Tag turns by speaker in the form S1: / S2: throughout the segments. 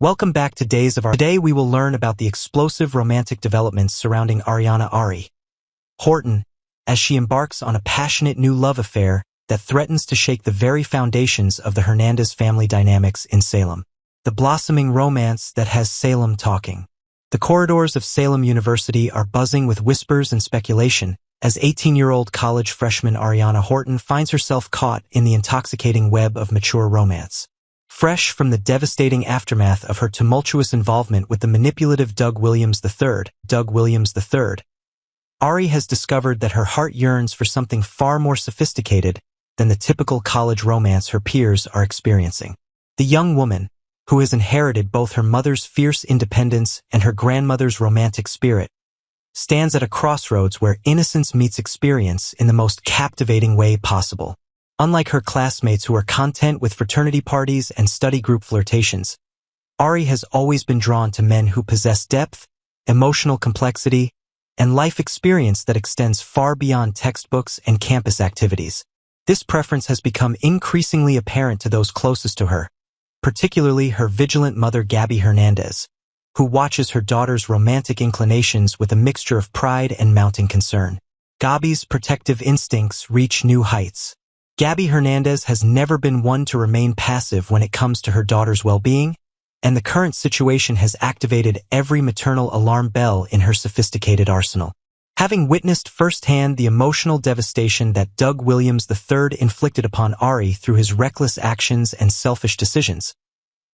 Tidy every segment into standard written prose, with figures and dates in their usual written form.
S1: Welcome back to Days of Our. Today we will learn about the explosive romantic developments surrounding Ariana Ari Horton as she embarks on a passionate new love affair that threatens to shake the very foundations of the Hernandez family dynamics in Salem. The blossoming romance that has Salem talking. The corridors of Salem University are buzzing with whispers and speculation as 18-year-old college freshman Ariana Horton finds herself caught in the intoxicating web of mature romance. Fresh from the devastating aftermath of her tumultuous involvement with the manipulative Doug Williams III, Ari has discovered that her heart yearns for something far more sophisticated than the typical college romance her peers are experiencing. The young woman, who has inherited both her mother's fierce independence and her grandmother's romantic spirit, stands at a crossroads where innocence meets experience in the most captivating way possible. Unlike her classmates who are content with fraternity parties and study group flirtations, Ari has always been drawn to men who possess depth, emotional complexity, and life experience that extends far beyond textbooks and campus activities. This preference has become increasingly apparent to those closest to her, particularly her vigilant mother Gabi Hernandez, who watches her daughter's romantic inclinations with a mixture of pride and mounting concern. Gabi's protective instincts reach new heights. Gabi Hernandez has never been one to remain passive when it comes to her daughter's well-being, and the current situation has activated every maternal alarm bell in her sophisticated arsenal. Having witnessed firsthand the emotional devastation that Doug Williams III inflicted upon Ari through his reckless actions and selfish decisions,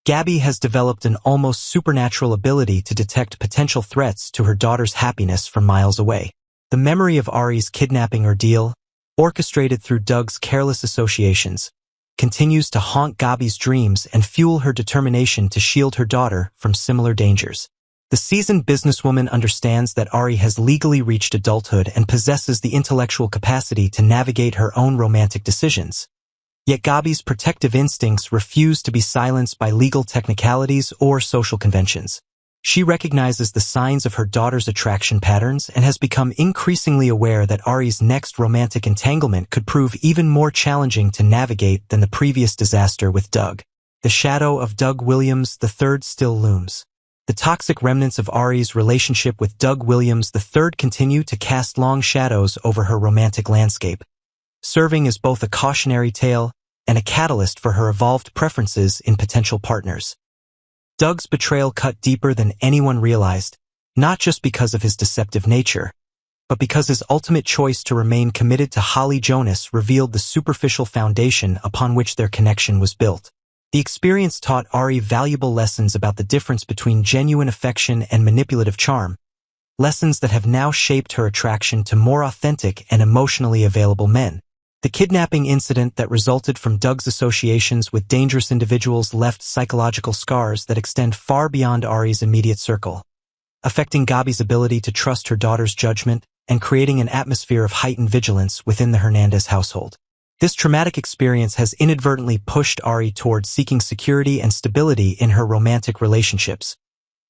S1: Gabi has developed an almost supernatural ability to detect potential threats to her daughter's happiness from miles away. The memory of Ari's kidnapping ordeal, orchestrated through Doug's careless associations, continues to haunt Gabi's dreams and fuel her determination to shield her daughter from similar dangers. The seasoned businesswoman understands that Ari has legally reached adulthood and possesses the intellectual capacity to navigate her own romantic decisions. Yet Gabi's protective instincts refuse to be silenced by legal technicalities or social conventions. She recognizes the signs of her daughter's attraction patterns and has become increasingly aware that Ari's next romantic entanglement could prove even more challenging to navigate than the previous disaster with Doug. The shadow of Doug Williams III still looms. The toxic remnants of Ari's relationship with Doug Williams III continue to cast long shadows over her romantic landscape, serving as both a cautionary tale and a catalyst for her evolved preferences in potential partners. Doug's betrayal cut deeper than anyone realized, not just because of his deceptive nature, but because his ultimate choice to remain committed to Holly Jonas revealed the superficial foundation upon which their connection was built. The experience taught Ari valuable lessons about the difference between genuine affection and manipulative charm, lessons that have now shaped her attraction to more authentic and emotionally available men. The kidnapping incident that resulted from Doug's associations with dangerous individuals left psychological scars that extend far beyond Ari's immediate circle, affecting Gabi's ability to trust her daughter's judgment and creating an atmosphere of heightened vigilance within the Hernandez household. This traumatic experience has inadvertently pushed Ari towards seeking security and stability in her romantic relationships,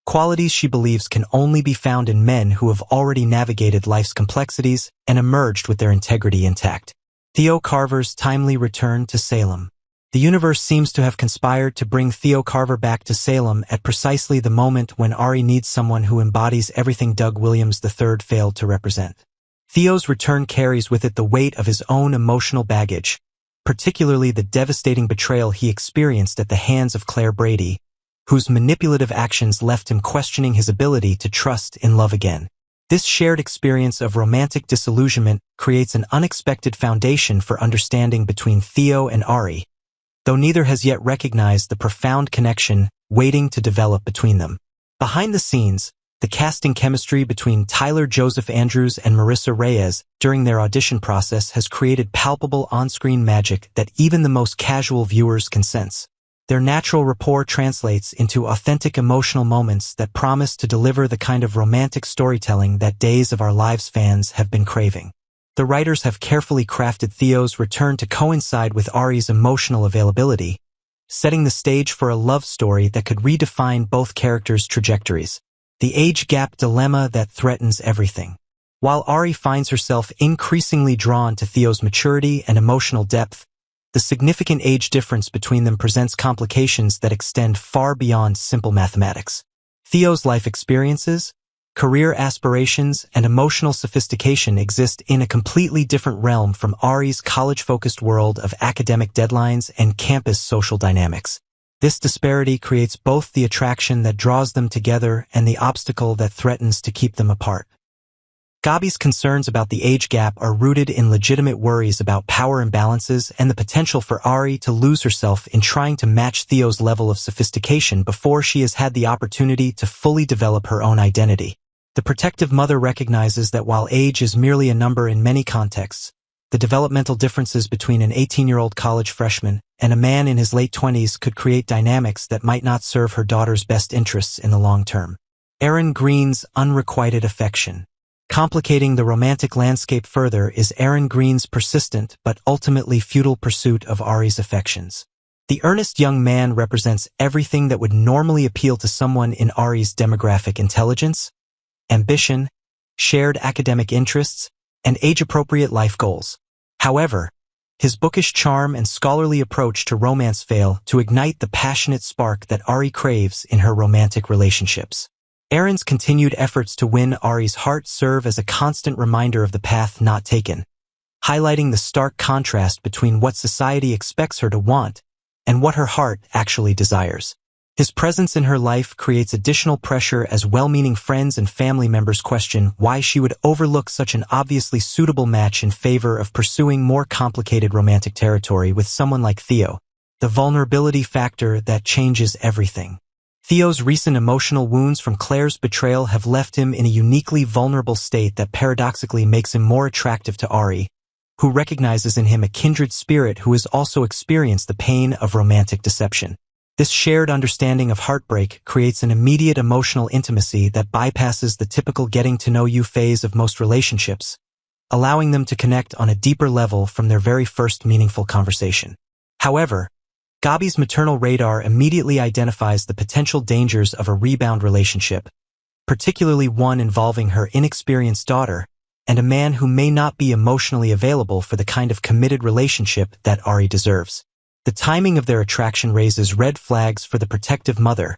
S1: qualities she believes can only be found in men who have already navigated life's complexities and emerged with their integrity intact. Theo Carver's timely return to Salem. The universe seems to have conspired to bring Theo Carver back to Salem at precisely the moment when Ari needs someone who embodies everything Doug Williams III failed to represent. Theo's return carries with it the weight of his own emotional baggage, particularly the devastating betrayal he experienced at the hands of Claire Brady, whose manipulative actions left him questioning his ability to trust in love again. This shared experience of romantic disillusionment creates an unexpected foundation for understanding between Theo and Ari, though neither has yet recognized the profound connection waiting to develop between them. Behind the scenes, the casting chemistry between Tyler Joseph Andrews and Marissa Reyes during their audition process has created palpable on-screen magic that even the most casual viewers can sense. Their natural rapport translates into authentic emotional moments that promise to deliver the kind of romantic storytelling that Days of Our Lives fans have been craving. The writers have carefully crafted Theo's return to coincide with Ari's emotional availability, setting the stage for a love story that could redefine both characters' trajectories. The age gap dilemma that threatens everything. While Ari finds herself increasingly drawn to Theo's maturity and emotional depth, The significant age difference between them presents complications that extend far beyond simple mathematics. Theo's life experiences, career aspirations, and emotional sophistication exist in a completely different realm from Ari's college-focused world of academic deadlines and campus social dynamics. This disparity creates both the attraction that draws them together and the obstacle that threatens to keep them apart. Gabi's concerns about the age gap are rooted in legitimate worries about power imbalances and the potential for Ari to lose herself in trying to match Theo's level of sophistication before she has had the opportunity to fully develop her own identity. The protective mother recognizes that while age is merely a number in many contexts, the developmental differences between an 18-year-old college freshman and a man in his late 20s could create dynamics that might not serve her daughter's best interests in the long term. Aaron Green's unrequited affection. Complicating the romantic landscape further is Aaron Green's persistent but ultimately futile pursuit of Ari's affections. The earnest young man represents everything that would normally appeal to someone in Ari's demographic: intelligence, ambition, shared academic interests, and age-appropriate life goals. However, his bookish charm and scholarly approach to romance fail to ignite the passionate spark that Ari craves in her romantic relationships. Aaron's continued efforts to win Ari's heart serve as a constant reminder of the path not taken, highlighting the stark contrast between what society expects her to want and what her heart actually desires. His presence in her life creates additional pressure as well-meaning friends and family members question why she would overlook such an obviously suitable match in favor of pursuing more complicated romantic territory with someone like Theo, the vulnerability factor that changes everything. Theo's recent emotional wounds from Claire's betrayal have left him in a uniquely vulnerable state that paradoxically makes him more attractive to Ari, who recognizes in him a kindred spirit who has also experienced the pain of romantic deception. This shared understanding of heartbreak creates an immediate emotional intimacy that bypasses the typical getting-to-know-you phase of most relationships, allowing them to connect on a deeper level from their very first meaningful conversation. However, Gabi's maternal radar immediately identifies the potential dangers of a rebound relationship, particularly one involving her inexperienced daughter and a man who may not be emotionally available for the kind of committed relationship that Ari deserves. The timing of their attraction raises red flags for the protective mother,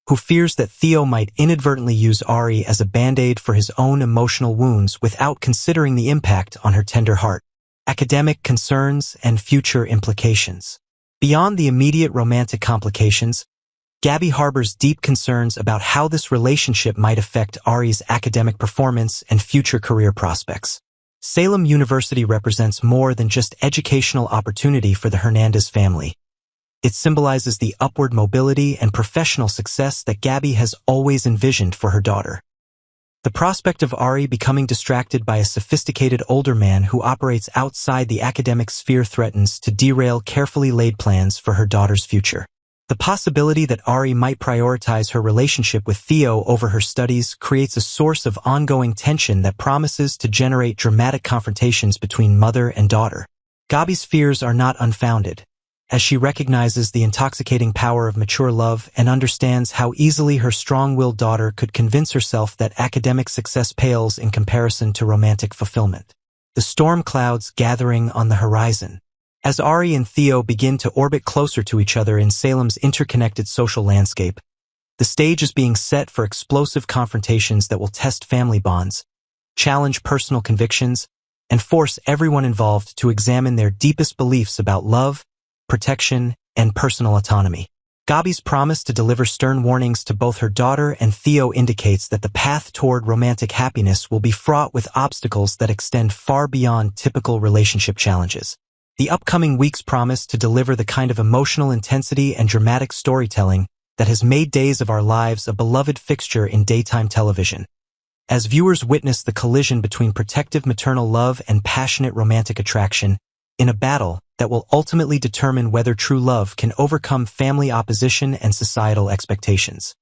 S1: who fears that Theo might inadvertently use Ari as a band-aid for his own emotional wounds without considering the impact on her tender heart. Academic concerns and future implications. Beyond the immediate romantic complications, Gabi harbors deep concerns about how this relationship might affect Ari's academic performance and future career prospects. Salem University represents more than just educational opportunity for the Hernandez family. It symbolizes the upward mobility and professional success that Gabi has always envisioned for her daughter. The prospect of Ari becoming distracted by a sophisticated older man who operates outside the academic sphere threatens to derail carefully laid plans for her daughter's future. The possibility that Ari might prioritize her relationship with Theo over her studies creates a source of ongoing tension that promises to generate dramatic confrontations between mother and daughter. Gabi's fears are not unfounded, as she recognizes the intoxicating power of mature love and understands how easily her strong-willed daughter could convince herself that academic success pales in comparison to romantic fulfillment. The storm clouds gathering on the horizon. As Ari and Theo begin to orbit closer to each other in Salem's interconnected social landscape, the stage is being set for explosive confrontations that will test family bonds, challenge personal convictions, and force everyone involved to examine their deepest beliefs about love, protection, and personal autonomy. Gabi's promise to deliver stern warnings to both her daughter and Theo indicates that the path toward romantic happiness will be fraught with obstacles that extend far beyond typical relationship challenges. The upcoming weeks promise to deliver the kind of emotional intensity and dramatic storytelling that has made Days of Our Lives a beloved fixture in daytime television. As viewers witness the collision between protective maternal love and passionate romantic attraction, in a battle that will ultimately determine whether true love can overcome family opposition and societal expectations.